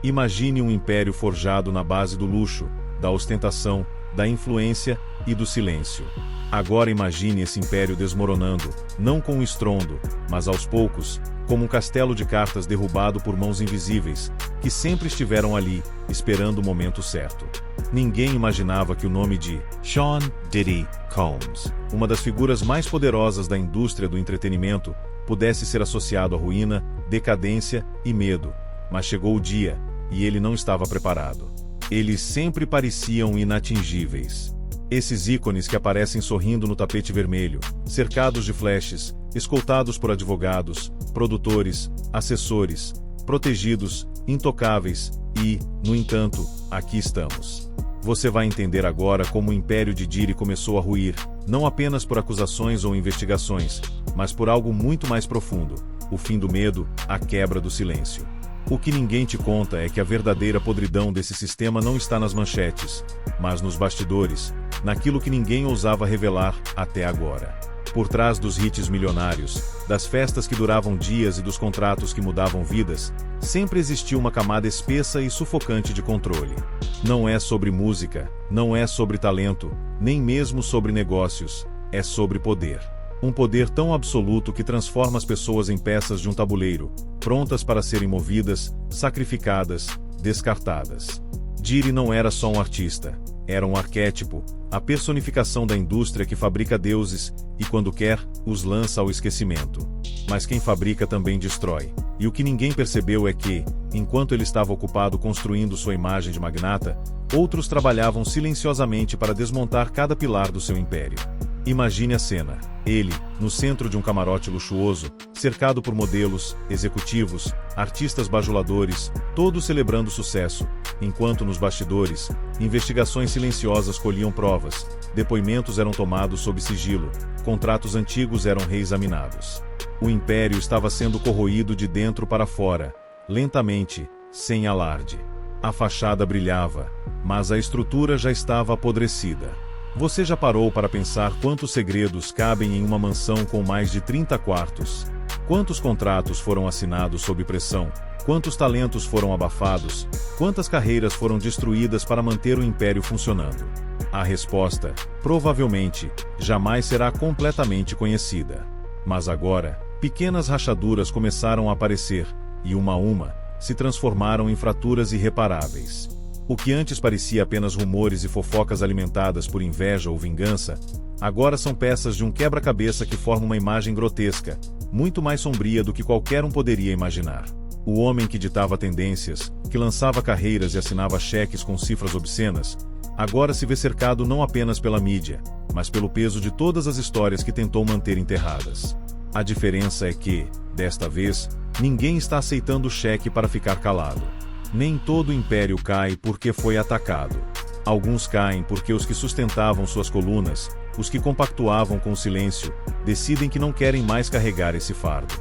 Imagine um império forjado na base do luxo, da ostentação, da influência e do silêncio. Agora imagine esse império desmoronando, não com um estrondo, mas aos poucos, como um castelo de cartas derrubado por mãos invisíveis, que sempre estiveram ali, esperando o momento certo. Ninguém imaginava que o nome de Sean Diddy Combs, uma das figuras mais poderosas da indústria do entretenimento, pudesse ser associado à ruína, decadência e medo. Mas chegou o dia, e ele não estava preparado. Eles sempre pareciam inatingíveis. Esses ícones que aparecem sorrindo no tapete vermelho, cercados de flashes, escoltados por advogados, produtores, assessores, protegidos, intocáveis e, no entanto, aqui estamos. Você vai entender agora como o império de Diddy começou a ruir, não apenas por acusações ou investigações, mas por algo muito mais profundo: o fim do medo, a quebra do silêncio. O que ninguém te conta é que a verdadeira podridão desse sistema não está nas manchetes, mas nos bastidores, naquilo que ninguém ousava revelar até agora. Por trás dos hits milionários, das festas que duravam dias e dos contratos que mudavam vidas, sempre existiu uma camada espessa e sufocante de controle. Não é sobre música, não é sobre talento, nem mesmo sobre negócios, é sobre poder. Um poder tão absoluto que transforma as pessoas em peças de um tabuleiro, prontas para serem movidas, sacrificadas, descartadas. Diddy não era só um artista, era um arquétipo, a personificação da indústria que fabrica deuses e, quando quer, os lança ao esquecimento. Mas quem fabrica também destrói. E o que ninguém percebeu é que, enquanto ele estava ocupado construindo sua imagem de magnata, outros trabalhavam silenciosamente para desmontar cada pilar do seu império. Imagine a cena. Ele, no centro de um camarote luxuoso, cercado por modelos, executivos, artistas bajuladores, todos celebrando sucesso, enquanto nos bastidores, investigações silenciosas colhiam provas, depoimentos eram tomados sob sigilo, contratos antigos eram reexaminados. O império estava sendo corroído de dentro para fora, lentamente, sem alarde. A fachada brilhava, mas a estrutura já estava apodrecida. Você já parou para pensar quantos segredos cabem em uma mansão com mais de 30 quartos? Quantos contratos foram assinados sob pressão? Quantos talentos foram abafados? Quantas carreiras foram destruídas para manter o império funcionando? A resposta, provavelmente, jamais será completamente conhecida. Mas agora, pequenas rachaduras começaram a aparecer, e uma a uma, se transformaram em fraturas irreparáveis. O que antes parecia apenas rumores e fofocas alimentadas por inveja ou vingança, agora são peças de um quebra-cabeça que forma uma imagem grotesca, muito mais sombria do que qualquer um poderia imaginar. O homem que ditava tendências, que lançava carreiras e assinava cheques com cifras obscenas, agora se vê cercado não apenas pela mídia, mas pelo peso de todas as histórias que tentou manter enterradas. A diferença é que, desta vez, ninguém está aceitando o cheque para ficar calado. Nem todo o império cai porque foi atacado. Alguns caem porque os que sustentavam suas colunas, os que compactuavam com o silêncio, decidem que não querem mais carregar esse fardo.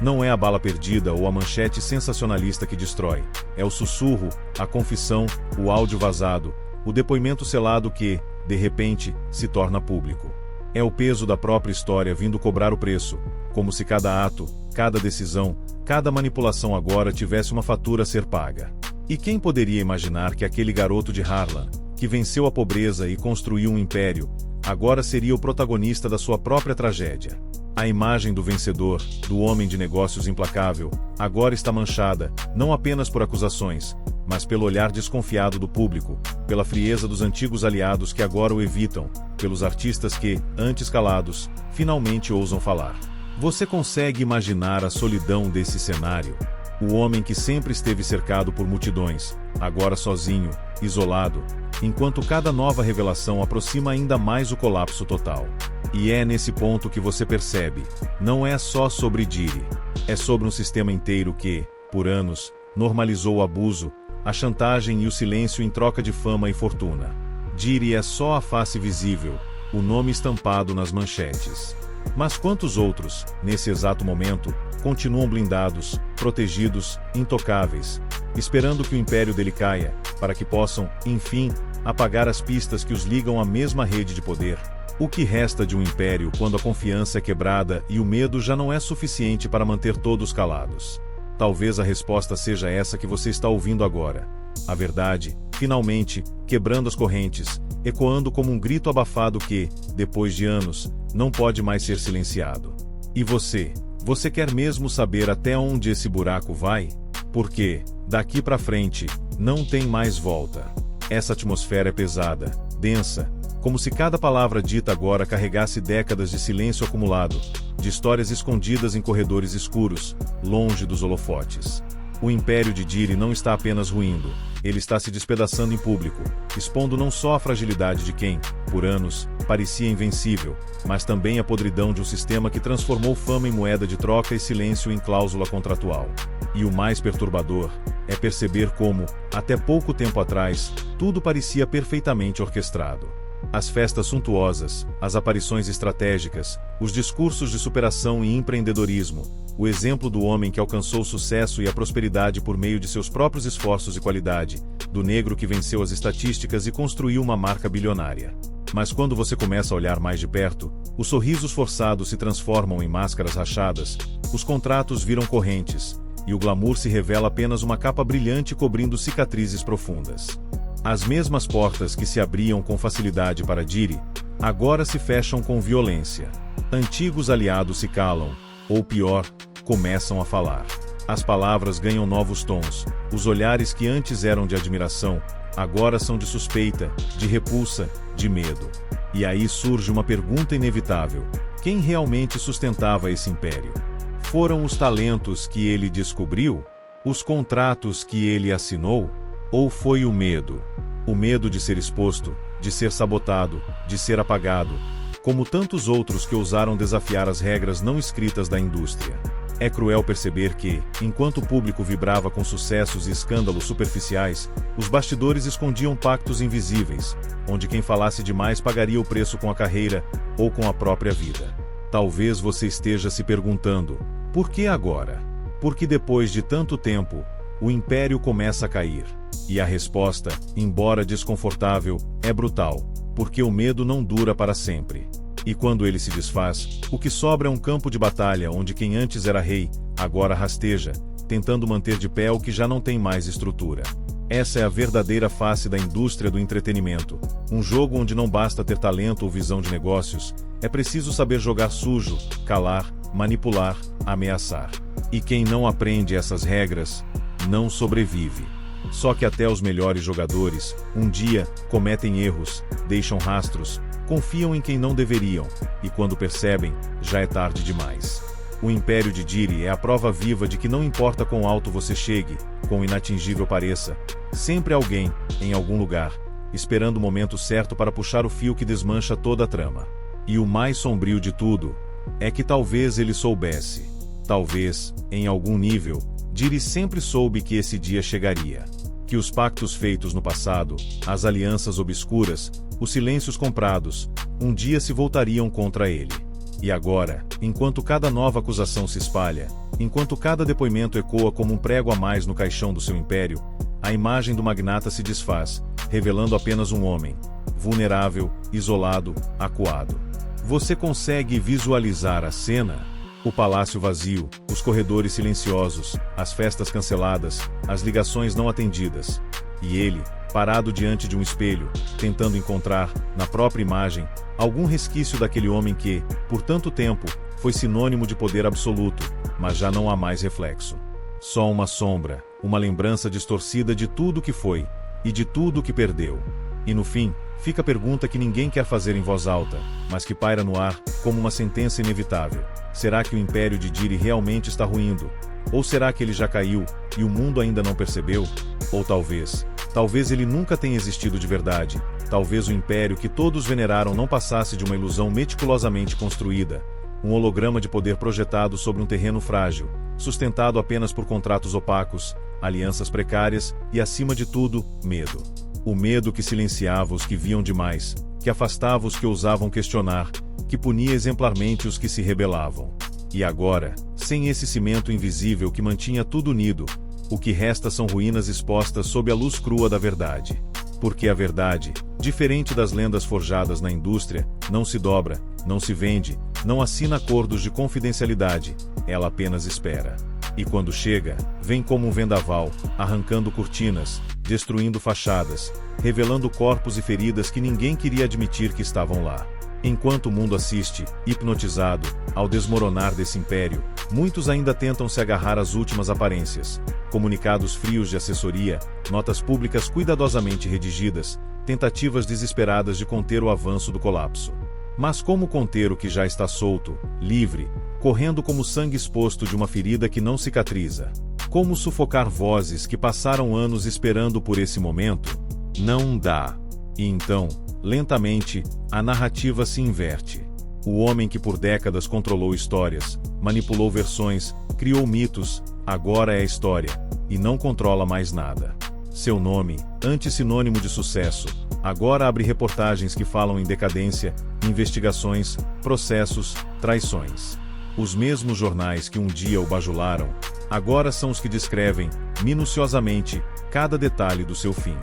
Não é a bala perdida ou a manchete sensacionalista que destrói, é o sussurro, a confissão, o áudio vazado, o depoimento selado que, de repente, se torna público. É o peso da própria história vindo cobrar o preço, como se cada ato, cada decisão, cada manipulação agora tivesse uma fatura a ser paga. E quem poderia imaginar que aquele garoto de Harlem, que venceu a pobreza e construiu um império, agora seria o protagonista da sua própria tragédia? A imagem do vencedor, do homem de negócios implacável, agora está manchada, não apenas por acusações, mas pelo olhar desconfiado do público, pela frieza dos antigos aliados que agora o evitam, pelos artistas que, antes calados, finalmente ousam falar. Você consegue imaginar a solidão desse cenário? O homem que sempre esteve cercado por multidões, agora sozinho, isolado, enquanto cada nova revelação aproxima ainda mais o colapso total. E é nesse ponto que você percebe, não é só sobre Diddy, é sobre um sistema inteiro que, por anos, normalizou o abuso, a chantagem e o silêncio em troca de fama e fortuna. Diddy é só a face visível, o nome estampado nas manchetes. Mas quantos outros, nesse exato momento, continuam blindados, protegidos, intocáveis, esperando que o império dele caia, para que possam, enfim, apagar as pistas que os ligam à mesma rede de poder? O que resta de um império quando a confiança é quebrada e o medo já não é suficiente para manter todos calados? Talvez a resposta seja essa que você está ouvindo agora. A verdade, finalmente, quebrando as correntes, ecoando como um grito abafado que, depois de anos, não pode mais ser silenciado. E você? Você quer mesmo saber até onde esse buraco vai? Porque, daqui para frente, não tem mais volta. Essa atmosfera é pesada, densa, como se cada palavra dita agora carregasse décadas de silêncio acumulado, de histórias escondidas em corredores escuros, longe dos holofotes. O Império de Diri não está apenas ruindo, ele está se despedaçando em público, expondo não só a fragilidade de quem, por anos, parecia invencível, mas também a podridão de um sistema que transformou fama em moeda de troca e silêncio em cláusula contratual. E o mais perturbador é perceber como, até pouco tempo atrás, tudo parecia perfeitamente orquestrado. As festas suntuosas, as aparições estratégicas, os discursos de superação e empreendedorismo, o exemplo do homem que alcançou o sucesso e a prosperidade por meio de seus próprios esforços e qualidade, do negro que venceu as estatísticas e construiu uma marca bilionária. Mas quando você começa a olhar mais de perto, os sorrisos forçados se transformam em máscaras rachadas, os contratos viram correntes, e o glamour se revela apenas uma capa brilhante cobrindo cicatrizes profundas. As mesmas portas que se abriam com facilidade para Diri, agora se fecham com violência. Antigos aliados se calam, ou pior, começam a falar. As palavras ganham novos tons, os olhares que antes eram de admiração, agora são de suspeita, de repulsa, de medo. E aí surge uma pergunta inevitável: quem realmente sustentava esse império? Foram os talentos que ele descobriu? Os contratos que ele assinou? Ou foi o medo? O medo de ser exposto, de ser sabotado, de ser apagado, como tantos outros que ousaram desafiar as regras não escritas da indústria. É cruel perceber que, enquanto o público vibrava com sucessos e escândalos superficiais, os bastidores escondiam pactos invisíveis, onde quem falasse demais pagaria o preço com a carreira ou com a própria vida. Talvez você esteja se perguntando: por que agora? Porque depois de tanto tempo, o império começa a cair. E a resposta, embora desconfortável, é brutal, porque o medo não dura para sempre. E quando ele se desfaz, o que sobra é um campo de batalha onde quem antes era rei, agora rasteja, tentando manter de pé o que já não tem mais estrutura. Essa é a verdadeira face da indústria do entretenimento, um jogo onde não basta ter talento ou visão de negócios, é preciso saber jogar sujo, calar, manipular, ameaçar. E quem não aprende essas regras, não sobrevive. Só que até os melhores jogadores, um dia, cometem erros, deixam rastros, confiam em quem não deveriam, e quando percebem, já é tarde demais. O Império de Diri é a prova viva de que não importa quão alto você chegue, quão inatingível pareça, sempre há alguém, em algum lugar, esperando o momento certo para puxar o fio que desmancha toda a trama. E o mais sombrio de tudo, é que talvez ele soubesse. Talvez, em algum nível, Diri sempre soube que esse dia chegaria. Que os pactos feitos no passado, as alianças obscuras, os silêncios comprados, um dia se voltariam contra ele. E agora, enquanto cada nova acusação se espalha, enquanto cada depoimento ecoa como um prego a mais no caixão do seu império, a imagem do magnata se desfaz, revelando apenas um homem, vulnerável, isolado, acuado. Você consegue visualizar a cena? O palácio vazio, os corredores silenciosos, as festas canceladas, as ligações não atendidas. E ele, parado diante de um espelho, tentando encontrar, na própria imagem, algum resquício daquele homem que, por tanto tempo, foi sinônimo de poder absoluto, mas já não há mais reflexo. Só uma sombra, uma lembrança distorcida de tudo o que foi, e de tudo o que perdeu. E no fim, fica a pergunta que ninguém quer fazer em voz alta, mas que paira no ar, como uma sentença inevitável. Será que o Império de Diri realmente está ruindo? Ou será que ele já caiu, e o mundo ainda não percebeu? Ou talvez ele nunca tenha existido de verdade, talvez o Império que todos veneraram não passasse de uma ilusão meticulosamente construída, um holograma de poder projetado sobre um terreno frágil, sustentado apenas por contratos opacos, alianças precárias e, acima de tudo, medo. O medo que silenciava os que viam demais, que afastava os que ousavam questionar, que punia exemplarmente os que se rebelavam. E agora, sem esse cimento invisível que mantinha tudo unido, o que resta são ruínas expostas sob a luz crua da verdade. Porque a verdade, diferente das lendas forjadas na indústria, não se dobra, não se vende, não assina acordos de confidencialidade, ela apenas espera. E quando chega, vem como um vendaval, arrancando cortinas, destruindo fachadas, revelando corpos e feridas que ninguém queria admitir que estavam lá. Enquanto o mundo assiste, hipnotizado, ao desmoronar desse império, muitos ainda tentam se agarrar às últimas aparências. Comunicados frios de assessoria, notas públicas cuidadosamente redigidas, tentativas desesperadas de conter o avanço do colapso. Mas como conter o que já está solto, livre, correndo como sangue exposto de uma ferida que não cicatriza? Como sufocar vozes que passaram anos esperando por esse momento? Não dá. E então, lentamente, a narrativa se inverte. O homem que por décadas controlou histórias, manipulou versões, criou mitos, agora é a história, e não controla mais nada. Seu nome, antes sinônimo de sucesso, agora abre reportagens que falam em decadência, investigações, processos, traições. Os mesmos jornais que um dia o bajularam, agora são os que descrevem, minuciosamente, cada detalhe do seu fim.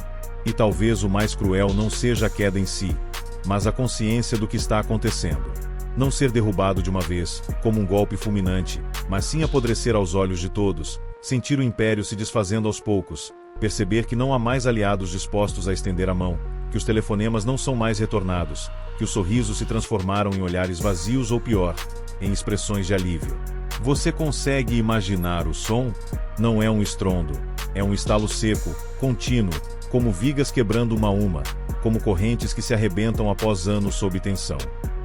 E talvez o mais cruel não seja a queda em si, mas a consciência do que está acontecendo. Não ser derrubado de uma vez, como um golpe fulminante, mas sim apodrecer aos olhos de todos, sentir o império se desfazendo aos poucos, perceber que não há mais aliados dispostos a estender a mão, que os telefonemas não são mais retornados, que os sorrisos se transformaram em olhares vazios ou pior, em expressões de alívio. Você consegue imaginar o som? Não é um estrondo, é um estalo seco, contínuo, como vigas quebrando uma a uma, como correntes que se arrebentam após anos sob tensão.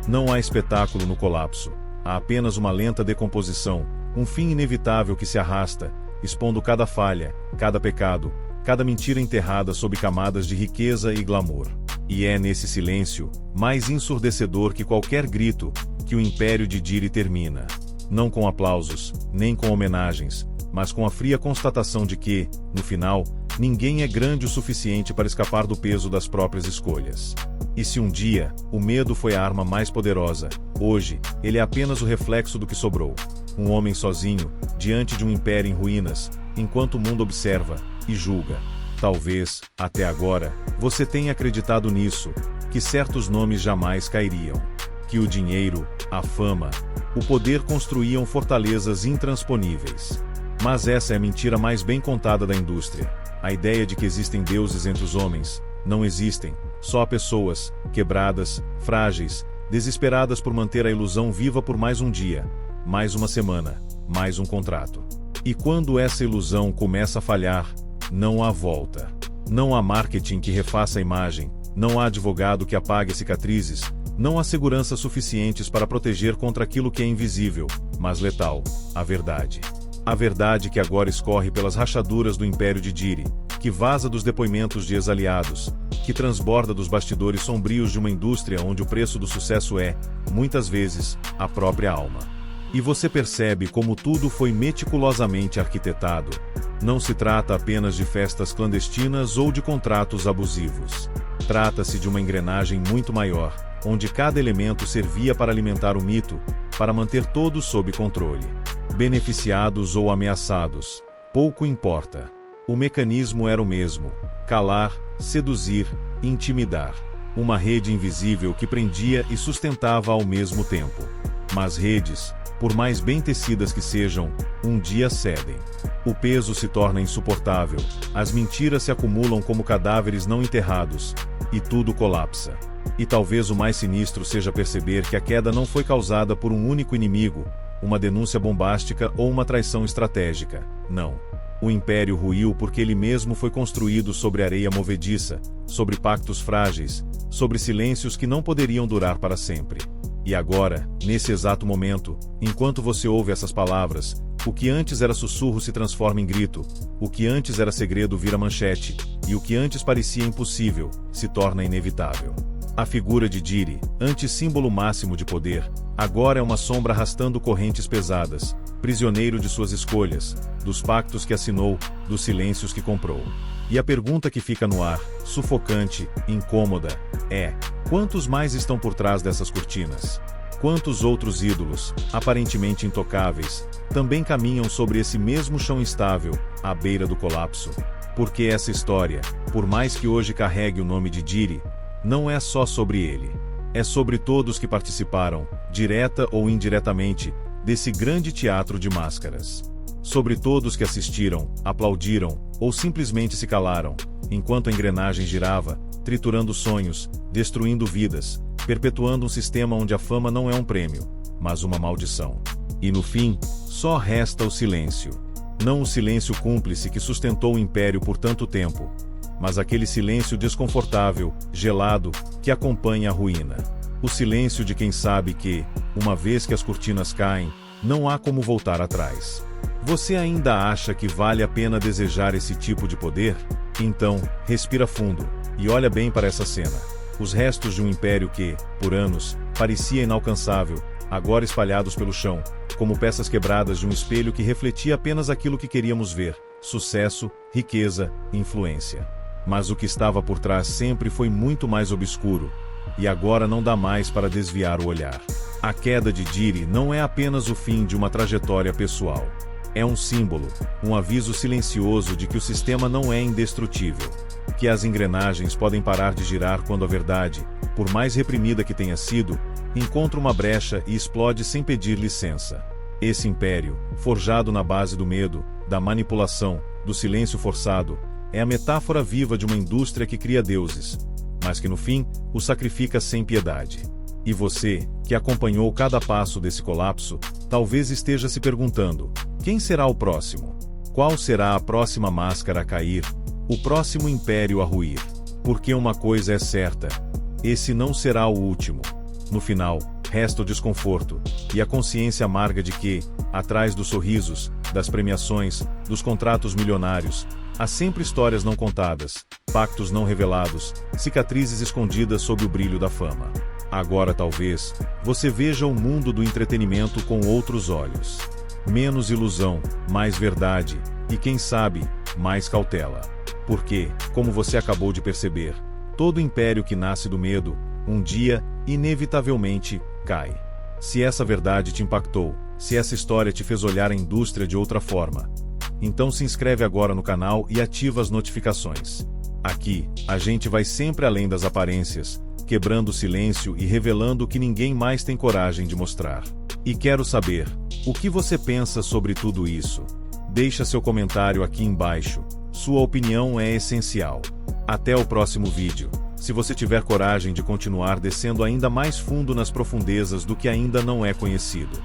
Não há espetáculo no colapso, há apenas uma lenta decomposição, um fim inevitável que se arrasta, expondo cada falha, cada pecado, cada mentira enterrada sob camadas de riqueza e glamour. E é nesse silêncio, mais ensurdecedor que qualquer grito, que o império de Diri termina. Não com aplausos, nem com homenagens, mas com a fria constatação de que, no final, ninguém é grande o suficiente para escapar do peso das próprias escolhas. E se um dia, o medo foi a arma mais poderosa, hoje, ele é apenas o reflexo do que sobrou. Um homem sozinho, diante de um império em ruínas, enquanto o mundo observa e julga. Talvez, até agora, você tenha acreditado nisso, que certos nomes jamais cairiam. Que o dinheiro, a fama, o poder construíam fortalezas intransponíveis. Mas essa é a mentira mais bem contada da indústria. A ideia de que existem deuses entre os homens, não existem, só há pessoas, quebradas, frágeis, desesperadas por manter a ilusão viva por mais um dia, mais uma semana, mais um contrato. E quando essa ilusão começa a falhar, não há volta. Não há marketing que refaça a imagem, não há advogado que apague cicatrizes, não há segurança suficientes para proteger contra aquilo que é invisível, mas letal, a verdade. A verdade que agora escorre pelas rachaduras do império de Diri, que vaza dos depoimentos de ex-aliados, que transborda dos bastidores sombrios de uma indústria onde o preço do sucesso é, muitas vezes, a própria alma. E você percebe como tudo foi meticulosamente arquitetado. Não se trata apenas de festas clandestinas ou de contratos abusivos. Trata-se de uma engrenagem muito maior, onde cada elemento servia para alimentar o mito, para manter todos sob controle. Beneficiados ou ameaçados, pouco importa. O mecanismo era o mesmo: calar, seduzir, intimidar. Uma rede invisível que prendia e sustentava ao mesmo tempo. Mas redes, por mais bem tecidas que sejam, um dia cedem. O peso se torna insuportável, as mentiras se acumulam como cadáveres não enterrados, e tudo colapsa. E talvez o mais sinistro seja perceber que a queda não foi causada por um único inimigo, uma denúncia bombástica ou uma traição estratégica. Não. O império ruiu porque ele mesmo foi construído sobre areia movediça, sobre pactos frágeis, sobre silêncios que não poderiam durar para sempre. E agora, nesse exato momento, enquanto você ouve essas palavras, o que antes era sussurro se transforma em grito, o que antes era segredo vira manchete, e o que antes parecia impossível, se torna inevitável. A figura de Diri, antes símbolo máximo de poder, agora é uma sombra arrastando correntes pesadas, prisioneiro de suas escolhas, dos pactos que assinou, dos silêncios que comprou. E a pergunta que fica no ar, sufocante, incômoda, é: quantos mais estão por trás dessas cortinas? Quantos outros ídolos, aparentemente intocáveis, também caminham sobre esse mesmo chão instável, à beira do colapso? Porque essa história, por mais que hoje carregue o nome de Diri, não é só sobre ele. É sobre todos que participaram, direta ou indiretamente, desse grande teatro de máscaras. sobre todos que assistiram, aplaudiram, ou simplesmente se calaram, enquanto a engrenagem girava, triturando sonhos, destruindo vidas, perpetuando um sistema onde a fama não é um prêmio, mas uma maldição. E no fim, só resta o silêncio. Não o silêncio cúmplice que sustentou o império por tanto tempo, mas aquele silêncio desconfortável, gelado, que acompanha a ruína. O silêncio de quem sabe que, uma vez que as cortinas caem, não há como voltar atrás. Você ainda acha que vale a pena desejar esse tipo de poder? Então, respira fundo, e olha bem para essa cena. Os restos de um império que, por anos, parecia inalcançável, agora espalhados pelo chão, como peças quebradas de um espelho que refletia apenas aquilo que queríamos ver: sucesso, riqueza, influência. Mas o que estava por trás sempre foi muito mais obscuro, e agora não dá mais para desviar o olhar. A queda de Jiri não é apenas o fim de uma trajetória pessoal. É um símbolo, um aviso silencioso de que o sistema não é indestrutível, que as engrenagens podem parar de girar quando a verdade, por mais reprimida que tenha sido, encontra uma brecha e explode sem pedir licença. Esse império, forjado na base do medo, da manipulação, do silêncio forçado, é a metáfora viva de uma indústria que cria deuses, mas que no fim, os sacrifica sem piedade. E você, que acompanhou cada passo desse colapso, talvez esteja se perguntando: quem será o próximo? Qual será a próxima máscara a cair? O próximo império a ruir? Porque uma coisa é certa: esse não será o último. No final, resta o desconforto, e a consciência amarga de que, atrás dos sorrisos, das premiações, dos contratos milionários, há sempre histórias não contadas, pactos não revelados, cicatrizes escondidas sob o brilho da fama. Agora talvez, você veja o mundo do entretenimento com outros olhos. Menos ilusão, mais verdade, e quem sabe, mais cautela. Porque, como você acabou de perceber, todo império que nasce do medo, um dia, inevitavelmente, cai. Se essa verdade te impactou, se essa história te fez olhar a indústria de outra forma, então se inscreve agora no canal e ativa as notificações. Aqui, a gente vai sempre além das aparências, quebrando o silêncio e revelando o que ninguém mais tem coragem de mostrar. E quero saber, o que você pensa sobre tudo isso? Deixa seu comentário aqui embaixo, sua opinião é essencial. Até o próximo vídeo, se você tiver coragem de continuar descendo ainda mais fundo nas profundezas do que ainda não é conhecido.